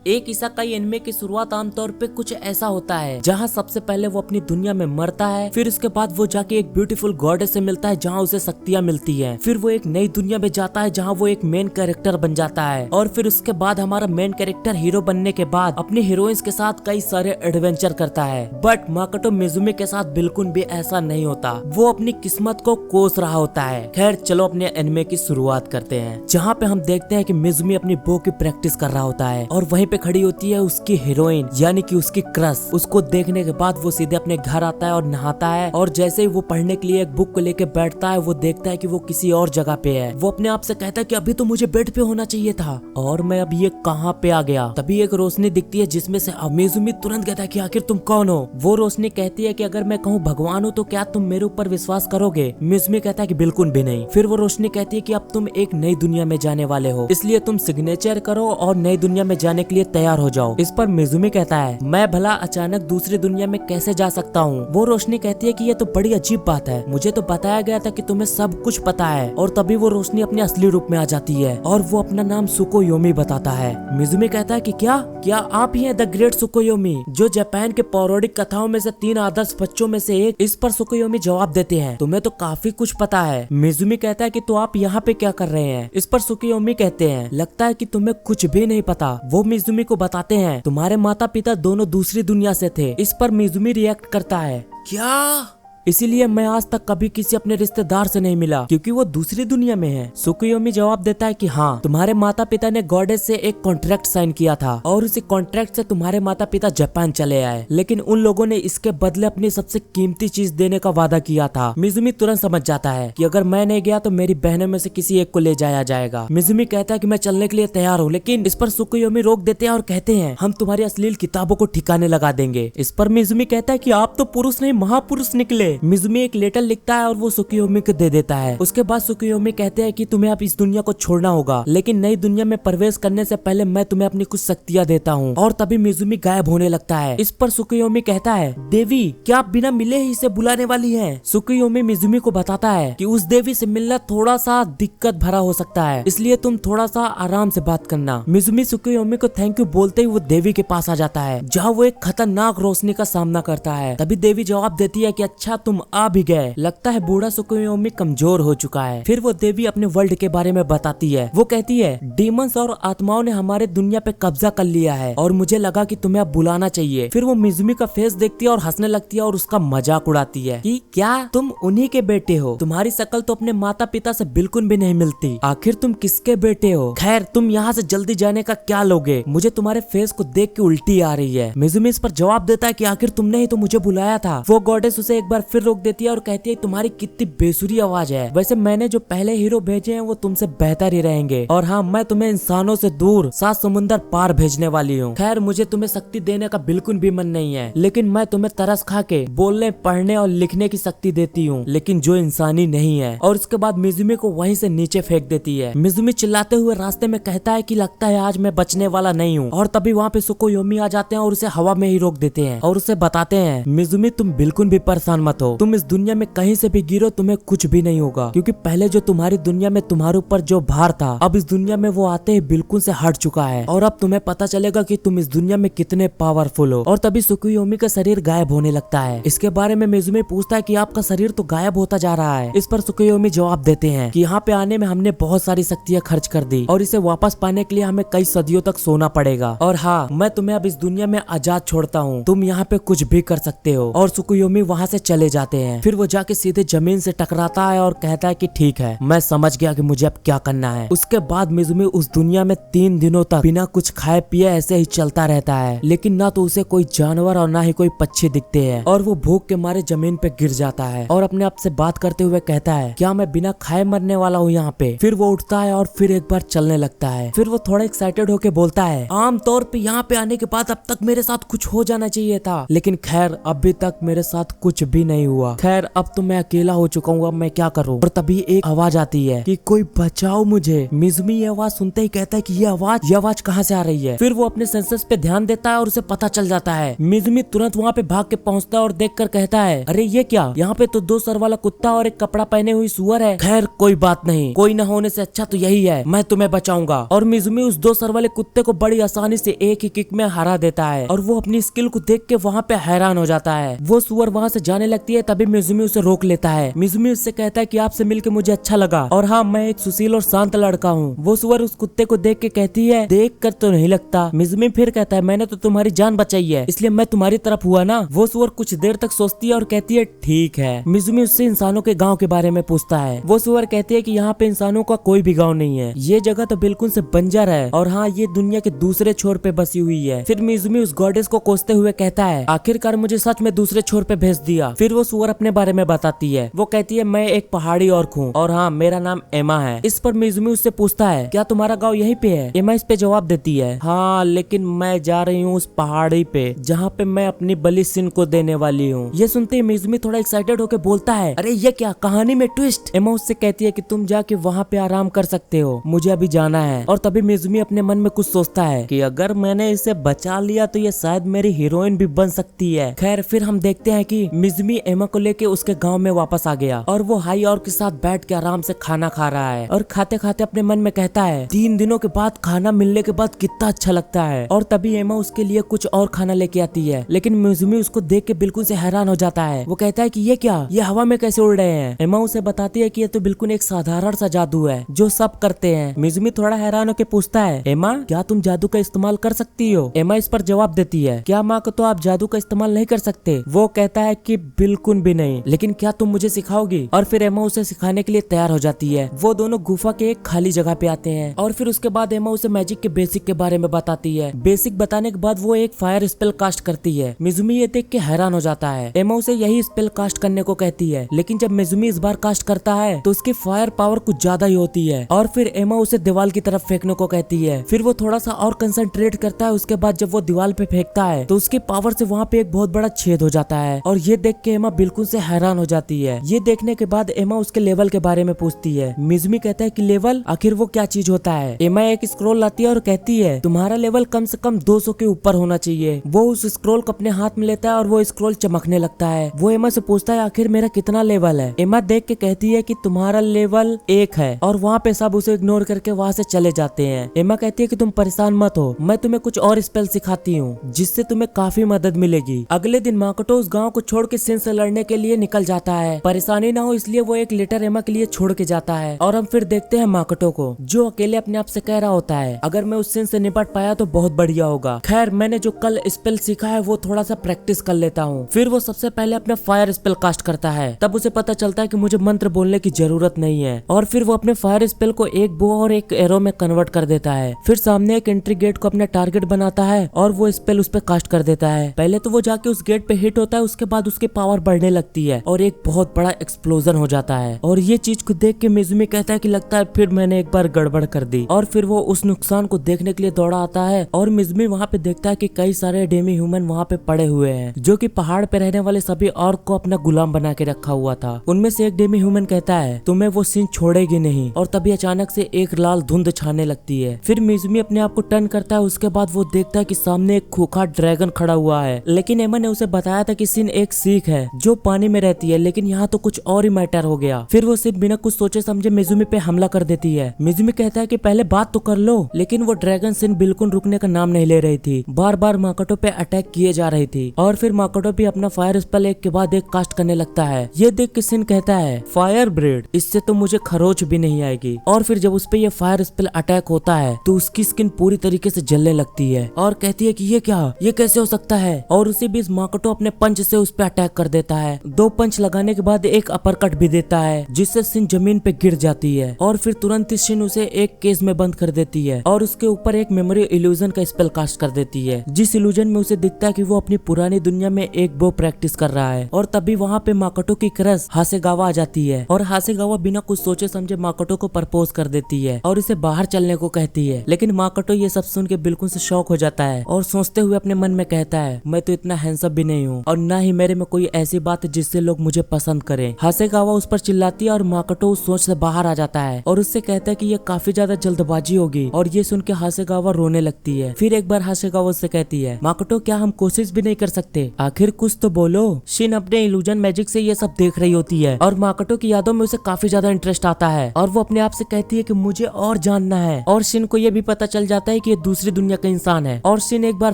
एक isekai anime की शुरुआत आमतौर पे कुछ ऐसा होता है जहाँ सबसे पहले वो अपनी दुनिया में मरता है, फिर उसके बाद वो जाके एक ब्यूटीफुल गॉडेस से मिलता है जहाँ उसे शक्तियाँ मिलती है, फिर वो एक नई दुनिया में जाता है जहाँ वो एक मेन कैरेक्टर बन जाता है, और फिर उसके बाद हमारा मेन कैरेक्टर हीरो बनने के बाद अपनी हीरोइंस के साथ कई सारे एडवेंचर करता है। बट माकोटो मिजुमी के साथ बिल्कुल भी ऐसा नहीं होता, वो अपनी किस्मत को कोस रहा होता है। खैर चलो अपने एनिमे की शुरुआत करते हैं, जहाँ पे हम देखते हैं कि मिजुमी अपनी बो की प्रैक्टिस कर रहा होता है और वहीं पे खड़ी होती है उसकी हीरोइन यानी कि उसकी क्रश। उसको देखने के बाद वो सीधे अपने घर आता है और नहाता है, और जैसे ही वो पढ़ने के लिए एक बुक को लेके बैठता है वो देखता है कि वो किसी और जगह पे है। वो अपने आप से कहता है कि अभी तो मुझे बेड पे होना चाहिए था और मैं अब ये कहाँ पे आ गया। तभी एक रोशनी दिखती है जिसमें से मिजुमी तुरंत कहता है कि आखिर तुम कौन हो। वो रोशनी कहती है कि अगर मैं कहूँ भगवान हो तो क्या तुम मेरे ऊपर विश्वास करोगे। मिजुमी कहता है कि बिल्कुल भी नहीं। फिर वो रोशनी कहती है कि अब तुम एक नई दुनिया में जाने वाले हो, इसलिए तुम सिग्नेचर करो और नई दुनिया में जाने के लिए तैयार हो जाओ। इस पर मिजुमी कहता है मैं भला अचानक दूसरी दुनिया में कैसे जा सकता हूँ। वो रोशनी कहती है कि ये तो बड़ी अजीब बात है, मुझे तो बताया गया था कि तुम्हें सब कुछ पता है। और तभी वो रोशनी अपने असली रूप में आ जाती है और वो अपना नाम सुकोयोमी बताता है। मिजुमी कहता है कि क्या आप ही हैं द ग्रेट सुकोयोमी, जो जापान के पौराणिक कथाओं में से 3 आदर्श बच्चों में से एक। इस पर सुकोयोमी जवाब देते हैं तुम्हें तो काफी कुछ पता है। मिजुमी कहता है कि तो आप यहाँ पे क्या कर रहे हैं। इस पर सुकोयोमी कहते हैं लगता है कि तुम्हें कुछ भी नहीं पता। वो मिजुमी को बताते हैं तुम्हारे माता पिता दोनों दूसरी दुनिया से थे। इस पर मिजुमी रिएक्ट करता है क्या, इसीलिए मैं आज तक कभी किसी अपने रिश्तेदार से नहीं मिला क्योंकि वो दूसरी दुनिया में है। सुकोयोमी जवाब देता है कि हाँ, तुम्हारे माता पिता ने गॉडेस से एक कॉन्ट्रैक्ट साइन किया था और उसी कॉन्ट्रैक्ट से तुम्हारे माता पिता जापान चले आए, लेकिन उन लोगों ने इसके बदले अपनी सबसे कीमती चीज देने का वादा किया था। मिजुमी तुरंत समझ जाता है कि अगर मैं नहीं गया तो मेरी बहनों में से किसी एक को ले जाया जाएगा। मिजुमी कहता है कि मैं चलने के लिए तैयार हूँ, लेकिन इस पर सुकोयोमी रोक देते हैं और कहते हैं हम तुम्हारी अश्लील किताबों को ठिकाने लगा देंगे। इस पर मिजुमी कहता है कि आप तो पुरुष नहीं महापुरुष निकले। मिजुमी एक लेटर लिखता है और वो सुकोयोमी को दे देता है। उसके बाद सुकोयोमी कहते हैं कि तुम्हें अब इस दुनिया को छोड़ना होगा, लेकिन नई दुनिया में प्रवेश करने से पहले मैं तुम्हें अपनी कुछ शक्तियाँ देता हूँ। और तभी मिजुमी गायब होने लगता है। इस पर सुकोयोमी कहता है देवी क्या आप बिना मिले ही इसे बुलाने वाली हैं। सुकोयोमी मिजुमी को बताता है कि उस देवी से मिलना थोड़ा सा दिक्कत भरा हो सकता है, इसलिए तुम थोड़ा सा आराम से बात करना। मिजुमी सुकोयोमी को थैंक यू बोलते ही वो देवी के पास आ जाता है, जहाँ वो एक खतरनाक रोशनी का सामना करता है। तभी देवी जवाब देती है कि अच्छा तुम आ भी गए, लगता है बूढ़ा सुकोयोमी कमजोर हो चुका है। फिर वो देवी अपने वर्ल्ड के बारे में बताती है। वो कहती है डीमंस और आत्माओं ने हमारे दुनिया पे कब्जा कर लिया है और मुझे लगा कि तुम्हें अब बुलाना चाहिए। फिर वो मिजुमी का फेस देखती है और हंसने लगती है और उसका मजाक उड़ाती है कि क्या तुम उन्हीं के बेटे हो, तुम्हारी शक्ल तो अपने माता पिता से बिल्कुल भी नहीं मिलती, आखिर तुम किसके बेटे हो। खैर तुम यहाँ से जल्दी जाने का क्या लोगे, मुझे तुम्हारे फेस को देख के उल्टी आ रही है। मिजुमी इस पर जवाब देता है कि आखिर तुमने ही तो मुझे बुलाया था। वो गॉडेस उसे एक बार फिर रोक देती है और कहती है तुम्हारी कितनी बेसुरी आवाज है, वैसे मैंने जो पहले हीरो भेजे हैं वो तुमसे बेहतर ही रहेंगे, और हाँ मैं तुम्हें इंसानों से दूर 7 समुंदर पार भेजने वाली हूँ। खैर मुझे तुम्हें शक्ति देने का बिल्कुल भी मन नहीं है, लेकिन मैं तुम्हें तरस खा के बोलने पढ़ने और लिखने की शक्ति देती हूँ, लेकिन जो इंसानी नहीं है। और उसके बाद मिजुमी को वहीं से नीचे फेंक देती है। मिजुमी चिल्लाते हुए रास्ते में कहता है कि लगता है आज मैं बचने वाला नहीं हूँ। और तभी वहाँ पे सुकोयोमी आ जाते हैं और उसे हवा में ही रोक देते हैं और उसे बताते हैं मिजुमी तुम बिल्कुल भी परेशान मत हो, तुम इस दुनिया में कहीं से भी गिरो तुम्हें कुछ भी नहीं होगा, क्योंकि पहले जो तुम्हारी दुनिया में तुम्हारे ऊपर जो भार था अब इस दुनिया में वो आते ही बिल्कुल से हट चुका है, और अब तुम्हें पता चलेगा कि तुम इस दुनिया में कितने पावरफुल हो। और तभी सुकोयोमी का शरीर गायब होने लगता है। इसके बारे में मिजुमी पूछता है कि आपका शरीर तो गायब होता जा रहा है। इस पर सुकोयोमी जवाब देते हैं कि यहाँ पे आने में हमने बहुत सारी शक्तियाँ खर्च कर दी और इसे वापस पाने के लिए हमें कई सदियों तक सोना पड़ेगा, और हाँ मैं तुम्हें अब इस दुनिया में आजाद छोड़ता हूँ, तुम यहाँ पे कुछ भी कर सकते हो। और सुकोयोमी वहाँ से चले जाते हैं। फिर वो जाके सीधे जमीन से टकराता है और कहता है कि ठीक है मैं समझ गया कि मुझे अब क्या करना है। उसके बाद मिजुमी उस दुनिया में 3 दिनों तक बिना कुछ खाए पिए ऐसे ही चलता रहता है, लेकिन ना तो उसे कोई जानवर और ना ही कोई पक्षी दिखते हैं, और वो भूख के मारे जमीन पे गिर जाता है और अपने आप से बात करते हुए कहता है क्या मैं बिना खाए मरने वाला हूँ यहाँ पे। फिर वो उठता है और फिर एक बार चलने लगता है। फिर वो थोड़ा एक्साइटेड होके बोलता है आमतौर पे यहाँ पे आने के बाद अब तक मेरे साथ कुछ हो जाना चाहिए था, लेकिन खैर अभी तक मेरे साथ कुछ भी नहीं हुआ। खैर अब तो मैं अकेला हो चुका हूँ, अब मैं क्या करूँ। और तभी एक आवाज आती है कि कोई बचाओ मुझे। मिजुमी ये आवाज सुनते ही कहता है कि ये आवाज कहाँ से आ रही है। फिर वो अपने सेंसर्स पे ध्यान देता है और उसे पता चल जाता है। मिजुमी तुरंत वहाँ पे भाग के पहुँचता है और देख कर कहता है, अरे ये क्या, यहाँ पे तो 2 सर वाला कुत्ता और एक कपड़ा पहने हुई सुअर है। खैर कोई बात नहीं, कोई न होने से अच्छा तो यही है, मैं तुम्हें बचाऊंगा। और मिजुमी उस 2 सर वाले कुत्ते को बड़ी आसानी से एक ही किक में हरा देता है और वो अपनी स्किल को देख के वहाँ पे हैरान हो जाता है। वो सुअर वहाँ से जाने लगती है, तभी मिजुमी उसे रोक लेता है। मिजुमी उससे कहता है कि आपसे मिलकर मुझे अच्छा लगा और हाँ, मैं एक सुशील और शांत लड़का हूँ। वो सुअर उस कुत्ते को देख के कहती है, देख कर तो नहीं लगता। मिजुमी फिर कहता है, मैंने तो तुम्हारी जान बचाई है, इसलिए मैं तुम्हारी तरफ हुआ ना। वो सुअर कुछ देर तक सोचती है और कहती है, ठीक है। मिजुमी उससे इंसानों के गाँव के बारे में पूछता है। वो सुअर कहती है कि यहाँ पे इंसानों का कोई भी गाँव नहीं है, ये जगह तो बिल्कुल से बंजर है और हाँ, ये दुनिया के दूसरे छोर पे बसी हुई है। फिर मिजुमी उस गॉडेस को कोसते हुए कहता है, आखिरकार मुझे सच में दूसरे छोर पे भेज दिया। फिर वो सुअर अपने बारे में बताती है। वो कहती है, मैं एक पहाड़ी ऑर्क हूँ और हाँ, मेरा नाम एमा है। इस पर मिजुमी उससे पूछता है, क्या तुम्हारा गाँव यहीं पे है? एमा इस पे जवाब देती है, हाँ, लेकिन मैं जा रही हूँ उस पहाड़ी पे जहाँ पे मैं अपनी बलि सिन को देने वाली हूँ। ये सुनते ही मिजुमी थोड़ा एक्साइटेड होकर बोलता है, अरे ये क्या, कहानी में ट्विस्ट। एमा उससे कहती है कि तुम जाके वहाँ पे आराम कर सकते हो, मुझे अभी जाना है। और तभी मिजुमी अपने मन में कुछ सोचता है कि अगर मैंने इसे बचा लिया तो ये शायद मेरी हीरोइन भी बन सकती है। खैर फिर हम देखते हैं कि मिजुमी एमा को लेके उसके गांव में वापस आ गया और वो हाई और के साथ बैठ के आराम से खाना खा रहा है और खाते खाते अपने मन में कहता है, 3 दिनों के बाद खाना मिलने के बाद कितना अच्छा लगता है। और तभी एमा उसके लिए कुछ और खाना लेके आती है, लेकिन मिजुमी उसको देख के बिल्कुल से हैरान हो जाता है। वो कहता है कि ये क्या, ये हवा में कैसे उड़ रहे हैं। एमा उसे बताती है कि ये तो बिल्कुल एक साधारण सा जादू है जो सब करते हैं। मिजुमी थोड़ा हैरान होकर पूछता है, एमा क्या तुम जादू का इस्तेमाल कर सकती हो? एमा इस पर जवाब देती है, क्या माँ को तो आप जादू का इस्तेमाल नहीं कर सकते? वो कहता है कि बिल्कुल भी नहीं, लेकिन क्या तुम मुझे सिखाओगी? और फिर एमा उसे सिखाने के लिए तैयार हो जाती है। वो दोनों गुफा के एक खाली जगह पे आते हैं और फिर उसके बाद एमा उसे मैजिक के बेसिक के बारे में बताती है। बेसिक बताने के बाद वो एक फायर स्पेल कास्ट करती है। मिजुमी ये देख के हैरान हो जाता है। एमा उसे यही स्पेल कास्ट करने को कहती है, लेकिन जब मिजुमी इस बार कास्ट करता है तो उसकी फायर पावर कुछ ज्यादा ही होती है और फिर एमा उसे दीवार की तरफ फेंकने को कहती है। फिर वो थोड़ा सा और कंसंट्रेट करता है। उसके बाद जब वो दीवार पे फेंकता है तो उसकी पावर से वहाँ पे एक बहुत बड़ा छेद हो जाता है और ये देख के एमा बिल्कुल से हैरान हो जाती है। ये देखने के बाद एमा उसके लेवल के बारे में पूछती है। मिजुमी कहता है कि लेवल, आखिर वो क्या चीज होता है? एमा एक स्क्रॉल लाती है और कहती है, तुम्हारा लेवल कम से कम 200 के ऊपर होना चाहिए। वो उस स्क्रॉल को अपने हाथ में लेता है और वो स्क्रॉल चमकने लगता है। वो एमा से पूछता है, आखिर मेरा कितना लेवल है? एमा देख के कहती है कि तुम्हारा लेवल 1 है और वहाँ पे सब उसे इग्नोर करके वहाँ से चले जाते हैं। एमा कहती है कि तुम परेशान मत हो, मैं तुम्हें कुछ और स्पेल सिखाती हूँ जिससे तुम्हें काफी मदद मिलेगी। अगले दिन माकोटो उस गाँव को छोड़ के सिन से लड़ने के लिए निकल जाता है। परेशानी ना हो इसलिए वो एक लेटर एमा के लिए छोड़ के जाता है और हम फिर देखते हैं माकोटो को, जो अकेले अपने आप से कह रहा होता है, अगर मैं उस सिन से निपट पाया तो बहुत बढ़िया होगा। खैर मैंने जो कल स्पेल सीखा है वो थोड़ा सा प्रैक्टिस कर लेता हूँ। फिर वो सबसे पहले अपना फायर स्पेल कास्ट करता है। तब उसे पता चलता है कि मुझे मंत्र बोलने की जरूरत नहीं है और फिर वो अपने फायर स्पेल को एक बो और एक एरो में कन्वर्ट कर देता है। फिर सामने एक एंट्री गेट को अपना टारगेट बनाता है और वो स्पेल उस पे कास्ट कर देता है। पहले तो वो जाके उस गेट पे हिट होता है, उसके बाद उसकी पावर बढ़ने लगती है और एक बहुत बड़ा एक्सप्लोजन हो जाता है। और ये चीज को देख के मिजुमी कहता है कि लगता है फिर मैंने एक बार गड़बड़ कर दी। और फिर वो उस नुकसान को देखने के लिए दौड़ा आता है और मिजुमी वहाँ पे देखता है कि कई सारे डेमी ह्यूमन वहाँ पे पड़े हुए हैं जो कि पहाड़ पे रहने वाले सभी ऑर्क को अपना गुलाम बना के रखा हुआ था। उनमें से एक डेमी ह्यूमन कहता है, तुम्हें वो सीन छोड़ेगी नहीं। और तभी अचानक से एक लाल धुंध छाने लगती है। फिर मिजुमी अपने आप को टर्न करता है। उसके बाद वो देखता है कि सामने एक खूंखार ड्रैगन खड़ा हुआ है, लेकिन एमा ने उसे बताया था कि सिन एक सीख है जो पानी में रहती है, लेकिन यहाँ तो कुछ और ही मैटर हो गया। फिर वो सिर्फ बिना कुछ सोचे समझे मिजुमी पे हमला कर देती है। मिजुमी कहता है कि पहले बात तो कर लो, लेकिन वो ड्रैगन सिन बिल्कुल रुकने का नाम नहीं ले रही थी, बार बार माकोटो पे अटैक किए जा रही थी। और फिर माकोटो भी अपना फायर स्पेल एक के बाद एक कास्ट करने लगता है। ये देख के सिन कहता है, फायर ब्रेड, इससे तो मुझे खरोच भी नहीं आएगी। और फिर जब उस पे ये फायर स्पेल अटैक होता है तो उसकी स्किन पूरी तरीके से जलने लगती है और कहती है कि ये क्या, ये कैसे हो सकता है? और उसी बीच माकोटो अपने पंच से उस पे अटैक कर देता है। 2 पंच लगाने के बाद एक अपर कट भी देता है जिससे सिन जमीन पे गिर जाती है और फिर तुरंत ही सिन उसे एक केस में बंद कर देती है और उसके ऊपर एक मेमोरी इल्यूजन का स्पेल कास्ट कर देती है, जिस इल्यूजन में उसे दिखता है कि वो अपनी पुरानी दुनिया में एक बो प्रैक्टिस कर रहा है। और तभी वहाँ पे माकोटो की क्रश हासेगावा आ जाती है और हासेगावा बिना कुछ सोचे समझे माकोटो को प्रपोज कर देती है और इसे बाहर चलने को कहती है। लेकिन माकोटो ये सब सुन के बिल्कुल से शॉक हो जाता है और सोचते हुए अपने मन में कहता है, मैं तो इतना हैंडसम भी नहीं हूँ और ना ही मेरे में कोई ऐसी बात है जिससे लोग मुझे पसंद करें। हासेगावा उस पर चिल्लाती है और माकोटो उस सोच से बाहर आ जाता है और उससे कहता है कि ये काफी ज्यादा जल्दबाजी होगी, और ये सुन के हासेगावा रोने लगती है। फिर एक बार हासेगावा उससे कहती है, माकोटो क्या हम कोशिश भी नहीं कर सकते? आखिर कुछ तो बोलो। शिन अपने इल्यूजन मैजिक से ये सब देख रही होती है और माकोटो की यादों में उसे काफी ज्यादा इंटरेस्ट आता है और वो अपने आप से कहती है कि मुझे और जानना है। और शिन को ये भी पता चल जाता है कि ये दूसरी दुनिया का इंसान है और शिन एक बार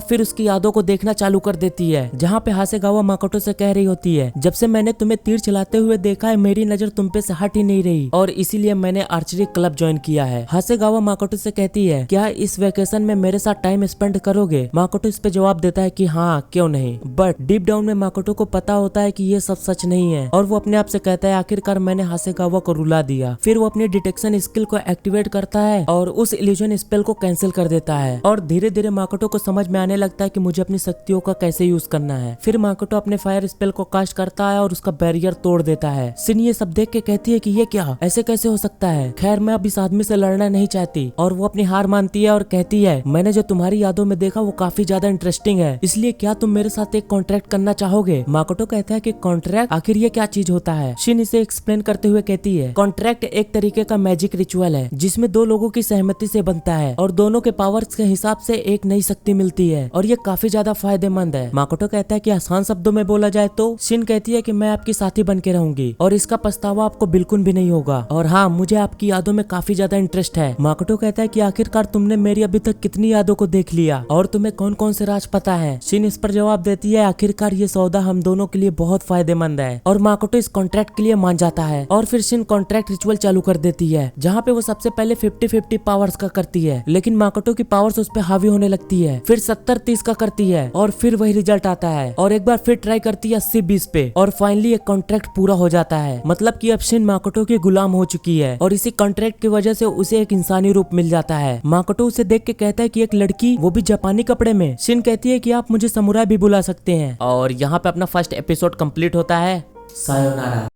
फिर उसकी यादों को देखना चालू कर देती है, जहाँ पे हासेगावा माकोटो से कह रही होती है, जब से मैंने तुम्हें तीर चलाते हुए देखा है मेरी नजर तुम पे से हट ही नहीं रही और इसीलिए मैंने आर्चरी क्लब ज्वाइन किया है। हासेगावा माकोटो से कहती है, क्या इस वेकेशन में मेरे साथ टाइम स्पेंड करोगे? माकोटो इस पे जवाब देता है कि हाँ क्यों नहीं, बट डीप डाउन में माकोटो को पता होता है कि ये सब सच नहीं है और वो अपने आप से कहता है आखिरकार मैंने हासेगावा को रुला दिया। फिर वो अपनी डिटेक्शन स्किल को एक्टिवेट करता है और उस इल्यूजन स्पेल को कैंसिल कर देता है और धीरे धीरे माकोटो को समझ में आने लगता है कि मुझे अपनी शक्तियों का कैसे यूज करना है। फिर माकोटो अपने फायर स्पेल को कास्ट करता है और उसका बैरियर तोड़ देता है। शिन ये सब देख के कहती है कि ये क्या, ऐसे कैसे हो सकता है? खैर मैं अब इस आदमी से लड़ना नहीं चाहती और वो अपनी हार मानती है और कहती है, मैंने जो तुम्हारी यादों में देखा वो काफी ज्यादा इंटरेस्टिंग है, इसलिए क्या तुम मेरे साथ एक कॉन्ट्रैक्ट करना चाहोगे? माकोटो कहता है कि कॉन्ट्रैक्ट, आखिर ये क्या चीज होता है? शिन इसे एक्सप्लेन करते हुए कहती है, कॉन्ट्रैक्ट एक तरीके का मैजिक रिचुअल है जिसमें दो लोगों की सहमति से बनता है और दोनों के पावर्स के हिसाब से एक नई शक्ति मिलती है और ये काफी ज्यादा फायदेमंद है। माकोटो कहता है कि आसान शब्दों में बोला जाए तो शिन कहती है कि मैं आपकी साथी बन के रहूंगी और इसका पछतावा आपको बिल्कुल भी नहीं होगा और हाँ मुझे आपकी यादों में काफी ज्यादा इंटरेस्ट है। माकोटो कहता है कि आखिरकार तुमने मेरी अभी तक कितनी यादों को देख लिया और तुम्हें कौन कौन से राज पता है? शिन इस पर जवाब देती है, आखिरकार ये सौदा हम दोनों के लिए बहुत फायदेमंद है और माकोटो इस कॉन्ट्रैक्ट के लिए मान जाता है और फिर शिन कॉन्ट्रैक्ट रिचुअल चालू कर देती है जहाँ पे वो सबसे पहले 50-50 पावर्स का करती है, लेकिन माकोटो की पावर्स उस पे हावी होने लगती है। फिर 70-30 का करती है और फिर वही रिजल्ट आता है और एक बार फिर ट्राई करती है 80-20 पे और फाइनली एक कॉन्ट्रैक्ट पूरा हो जाता है। मतलब कि अब शिन माकोटो की गुलाम हो चुकी है और इसी कॉन्ट्रैक्ट की वजह से उसे एक इंसानी रूप मिल जाता है। माकोटो उसे देख के कहता है कि एक लड़की, वो भी जापानी कपड़े में। शिन कहती है कि आप मुझे समुराई भी बुला सकते हैं और यहाँ पे अपना फर्स्ट एपिसोड कंप्लीट होता है। सायोनारा।